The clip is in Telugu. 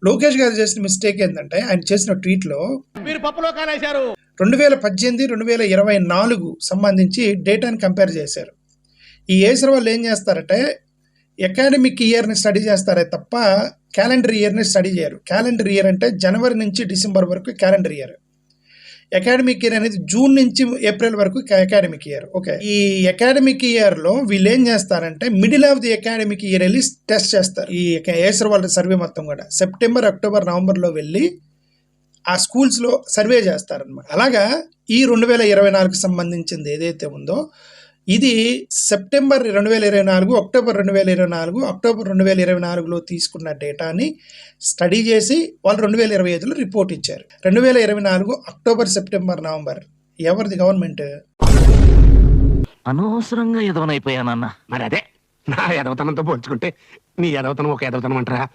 లోకేష్ గారు చేసిన మిస్టేక్ ఏంటంటే ఆయన చేసిన ట్వీట్లో మీరు పప్పులో కాలేశారు 2018 2024 సంబంధించి డేటాని కంపేర్ చేశారు. ఈ ఏసర్ వాళ్ళు ఏం చేస్తారంటే అకాడమిక్ ఇయర్ని స్టడీ చేస్తారే తప్ప క్యాలెండర్ ఇయర్ని స్టడీ చేయరు. క్యాలెండర్ ఇయర్ అంటే జనవరి నుంచి డిసెంబర్ వరకు క్యాలెండర్ ఇయర్. అకాడమిక్ ఇయర్ అనేది జూన్ నుంచి ఏప్రిల్ వరకు అకాడమిక్ ఇయర్. ఓకే, ఈ అకాడమిక్ ఇయర్లో వీళ్ళు ఏం చేస్తారంటే middle of the academic year వెళ్ళి టెస్ట్ చేస్తారు. ఈ ఏసర్ వాళ్ళ సర్వే మొత్తం కూడా సెప్టెంబర్, అక్టోబర్, నవంబర్లో వెళ్ళి ఆ స్కూల్స్లో సర్వే చేస్తారనమాట. అలాగా ఈ 2024 సంబంధించింది ఏదైతే ఉందో ఇది సెప్టెంబర్ 2024, అక్టోబర్ 2024, అక్టోబర్ 2024లో తీసుకున్న డేటాని స్టడీ చేసి వాళ్ళు 2025లో రిపోర్ట్ ఇచ్చారు. 2024 అక్టోబర్, సెప్టెంబర్, నవంబర్ ఎవరిది గవర్నమెంట్? అనవసరంగా ఎదవనైపోయానన్న. మరి అదే నా ఎదవతనంతో పోల్చుకుంటే నీ ఎదవతనం ఒక ఎదవతనం అంటారా?